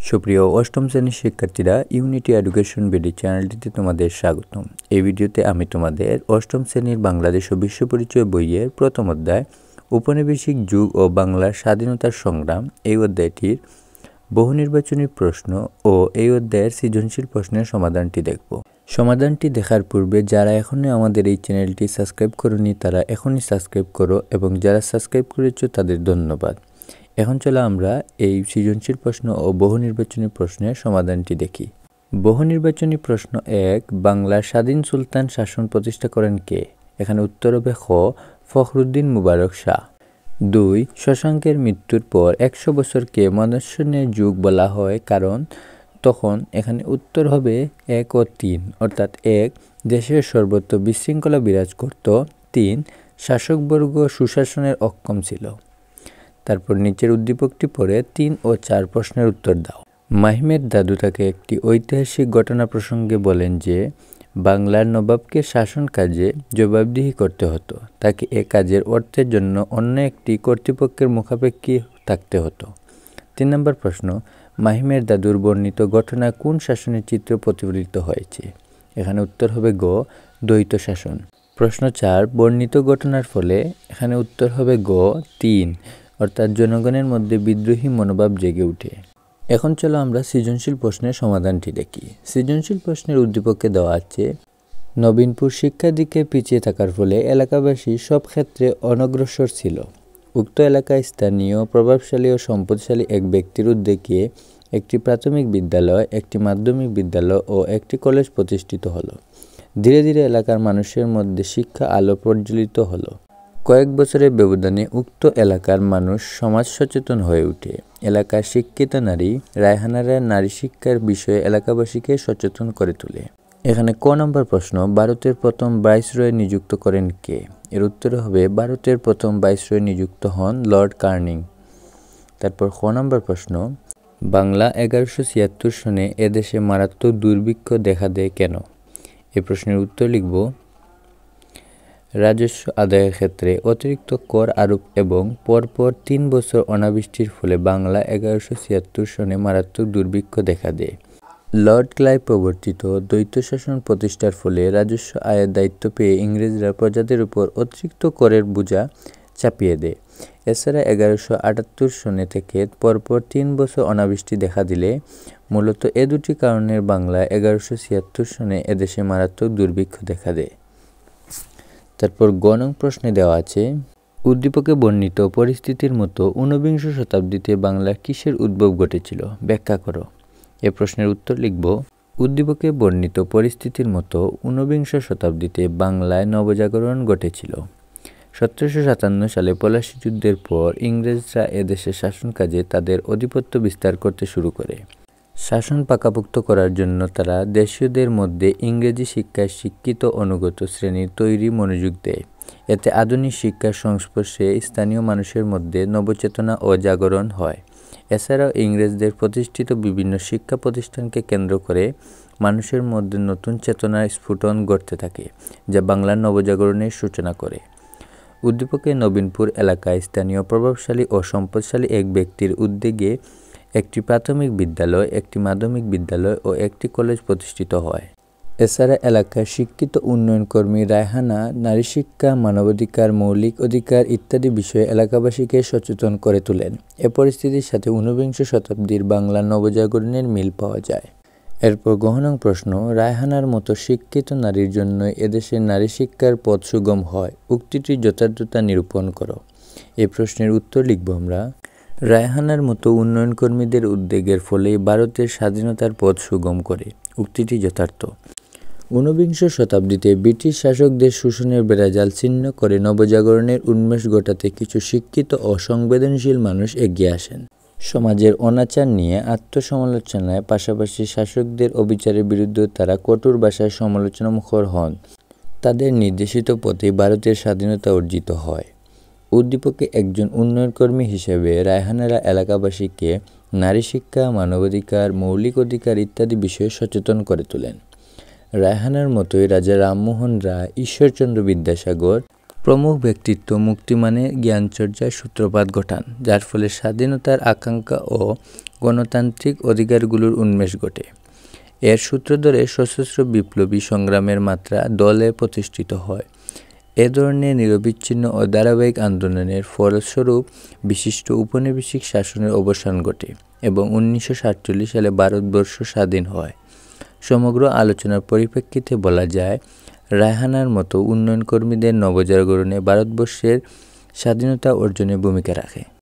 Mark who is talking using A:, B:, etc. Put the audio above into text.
A: সুপ্রিয় অষ্টম শ্রেণীর শিক্ষার্থীরা, ইউনিটি এডুকেশন বিডি চ্যানেলটিতে তোমাদের স্বাগতম। এই ভিডিওতে আমি তোমাদের অষ্টম শ্রেণীর বাংলাদেশ ও বিশ্ব পরিচয় বইয়ের প্রথম অধ্যায় উপনিবেশিক যুগ ও বাংলার স্বাধীনতার সংগ্রাম এই অধ্যায়টির বহুনির্বাচনী প্রশ্ন ও এই অধ্যায়ের সৃজনশীল প্রশ্নের সমাধানটি দেখব। সমাধানটি দেখার পূর্বে যারা এখনও আমাদের এই চ্যানেলটি সাবস্ক্রাইব করোনি তারা এখনই সাবস্ক্রাইব করো, এবং যারা সাবস্ক্রাইব করেছো তাদের ধন্যবাদ। এখন চলো আমরা এই সৃজনশীল প্রশ্ন ও বহুনির্বাচনী প্রশ্নের সমাধানটি দেখি। বহুনির্বাচনী প্রশ্ন 1, বাংলার স্বাধীন সুলতান শাসন প্রতিষ্ঠা করেন কে? এখানে উত্তর হবে খ, ফখরুদ্দীন মুবারক শাহ। 2, শশাঙ্কের মৃত্যুর পর 100 বছরকে মনস্বনের যুগ বলা হয় কারণ তখন এখানে উত্তর হবে 1 ও 3, অর্থাৎ 1, দেশের সর্বত্র বিশৃঙ্খলা বিরাজ করত। 3, শাসকবর্গ সুশাসনের অক্ষম ছিল। তারপর নিচের উদ্দীপকটি পড়ে 3 ও 4 প্রশ্নের উত্তর দাও। মাহিমের দাদু তাকে একটি ঐতিহাসিক ঘটনা প্রসঙ্গে বলেন যে বাংলার নবাবকে শাসন কাজে জবাবদিহি করতে হতো, তাকে এ কাজের অর্থের জন্য অন্য একটি কর্তৃপক্ষের মুখাপেক্ষী থাকতে হতো। 3 নম্বর প্রশ্ন, মাহিমের দাদুর বর্ণিত ঘটনা কোন শাসনের চিত্র প্রতিফলিত হয়েছে? এখানে উত্তর হবে গ, দ্বৈত শাসন। প্রশ্ন 4, বর্ণিত ঘটনার ফলে এখানে উত্তর হবে গ, 3, অর্থাৎ জনগণের মধ্যে বিদ্রোহী মনোভাব জেগে ওঠে। এখন চলো আমরা সৃজনশীল প্রশ্নের সমাধানটি দেখি। সৃজনশীল প্রশ্নের উদ্দীপকে দেওয়া আছে, নবীনপুর শিক্ষার দিকে পিছিয়ে থাকার ফলে এলাকাবাসী সব ক্ষেত্রে অনগ্রসর ছিল। উক্ত এলাকায় স্থানীয় প্রভাবশালী ও সম্পদশালী এক ব্যক্তির উদ্যোগে একটি প্রাথমিক বিদ্যালয়, একটি মাধ্যমিক বিদ্যালয় ও একটি কলেজ প্রতিষ্ঠিত হলো। ধীরে ধীরে এলাকার মানুষের মধ্যে শিক্ষা আলো প্রজ্বলিত হলো। কয়েক বছরের ব্যবধানে উক্ত এলাকার মানুষ সমাজ সচেতন হয়ে ওঠে। এলাকার শিক্ষিত নারী রায়হানারা নারী শিক্ষার বিষয়ে এলাকাবাসীকে সচেতন করে তোলে। এখানে ক নম্বর প্রশ্ন, ভারতের প্রথম ভাইসরয় নিযুক্ত করেন কে? এর উত্তর হবে ভারতের প্রথম ভাইসরয় নিযুক্ত হন লর্ড কার্নিং। তারপর খ নম্বর প্রশ্ন, বাংলা 1176 সনে এদেশে মারাত্মক দুর্ভিক্ষ দেখা দেয় কেন? এই প্রশ্নের উত্তর লিখব, রাজস্ব আদায়ের ক্ষেত্রে অতিরিক্ত কর আরোপ এবং পরপর 3 বছর অনাবৃষ্টির ফলে বাংলা 1176 সনে মারাত্মক দুর্ভিক্ষ দেখা দেয়। লর্ড ক্লাইভ প্রবর্তিত দ্বৈত শাসন প্রতিষ্ঠার ফলে রাজস্ব আয়ের দায়িত্ব পেয়ে ইংরেজরা প্রজাদের উপর অতিরিক্ত করের বোঝা চাপিয়ে দেয়। এছাড়া 1178 সনে থেকে পরপর 3 বছর অনাবৃষ্টি দেখা দিলে মূলত এ দুটি কারণের বাংলায় 1176 সনে এদেশে মারাত্মক দুর্ভিক্ষ দেখা দেয়। তারপর গ নং প্রশ্নে দেওয়া আছে, উদ্দীপকে বর্ণিত পরিস্থিতির মতো ঊনবিংশ শতাব্দীতে বাংলার কিসের উদ্ভব ঘটেছিল? ব্যাখ্যা করো। এ প্রশ্নের উত্তর লিখব, উদ্দীপকে বর্ণিত পরিস্থিতির মতো ঊনবিংশ শতাব্দীতে বাংলায় নবজাগরণ ঘটেছিল। 1757 সালে পলাশী যুদ্ধের পর ইংরেজরা এদেশে শাসন কাজে তাদের আধিপত্য বিস্তার করতে শুরু করে। শাসন পাকাপোক্ত করার জন্য তারা দেশীয়দের মধ্যে ইংরেজি শিক্ষায় শিক্ষিত অনুগত শ্রেণীর তৈরি মনোযোগ দেয়। এতে আধুনিক শিক্ষার সংস্পর্শে স্থানীয় মানুষের মধ্যে নবচেতনা ও জাগরণ হয়। এছাড়াও ইংরেজদের প্রতিষ্ঠিত বিভিন্ন শিক্ষা প্রতিষ্ঠানকে কেন্দ্র করে মানুষের মধ্যে নতুন চেতনার স্ফুটন ঘটতে থাকে, যা বাংলার নবজাগরণের সূচনা করে। উদ্দীপকে নবীনপুর এলাকায় স্থানীয় প্রভাবশালী ও সম্পদশালী এক ব্যক্তির উদ্যোগে একটি প্রাথমিক বিদ্যালয়, একটি মাধ্যমিক বিদ্যালয় ও একটি কলেজ প্রতিষ্ঠিত হয়। এছাড়া এলাকার শিক্ষিত উন্নয়ন কর্মী রায়হানা নারী শিক্ষা, মানবাধিকার, মৌলিক অধিকার ইত্যাদি বিষয়ে এলাকাবাসীকে সচেতন করে তোলেন। এ পরিস্থিতির সাথে ঊনবিংশ শতাব্দীর বাংলা নবজাগরণের মিল পাওয়া যায়। এরপর গ নং প্রশ্ন, রায়হানার মতো শিক্ষিত নারীর জন্য এদেশে নারী শিক্ষার পথ সুগম হয়, উক্তিটির যথার্থতা নিরূপণ করো। এই প্রশ্নের উত্তর লিখব আমরা, রায়হানার মতো উন্নয়ন কর্মীদের উদ্যোগের ফলে ভারতের স্বাধীনতার পথ সুগম করে, উক্তিটি যথার্থ। ঊনবিংশ শতাব্দীতে ব্রিটিশ শাসকদের শোষণের বেড়াজাল ছিন্ন করে নবজাগরণের উন্মেষ ঘটাতে কিছু শিক্ষিত ও সংবেদনশীল মানুষ এগিয়ে আসেন। সমাজের অনাচার নিয়ে আত্মসমালোচনায় পাশাপাশি শাসকদের অবিচারের বিরুদ্ধে তারা কঠোর ভাষায় সমালোচনামুখর হন। তাদের নির্দেশিত পথে ভারতের স্বাধীনতা অর্জিত হয়। উদ্দীপকে একজন উন্নয়নকর্মী হিসেবে রায়হানারা এলাকাবাসীকে নারী শিক্ষা, মানবাধিকার, মৌলিক অধিকার ইত্যাদি বিষয়ে সচেতন করে তোলেন। রায়হানার মতোই রাজা রামমোহন রায়, ঈশ্বরচন্দ্র বিদ্যাসাগর, প্রমুখ ব্যক্তিত্ব মুক্তি মানে জ্ঞানচর্চার সূত্রপাত ঘটান, যার ফলে স্বাধীনতার আকাঙ্ক্ষা ও গণতান্ত্রিক অধিকারগুলোর উন্মেষ ঘটে। এর সূত্র ধরে সশস্ত্র বিপ্লবী সংগ্রামের মাত্রা দলে প্রতিষ্ঠিত হয়। এ ধরনের নিরবিচ্ছিন্ন ও ধারাবাহিক আন্দোলনের ফলস্বরূপ বিশিষ্ট উপনিবেশিক শাসনের অবসান ঘটে এবং 1947 সালে ভারতবর্ষ স্বাধীন হয়। সমগ্র আলোচনার পরিপ্রেক্ষিতে বলা যায়, রায়হানার মতো উন্নয়ন কর্মীদের নবজাগরণে ভারতবর্ষের স্বাধীনতা অর্জনে ভূমিকা রাখে।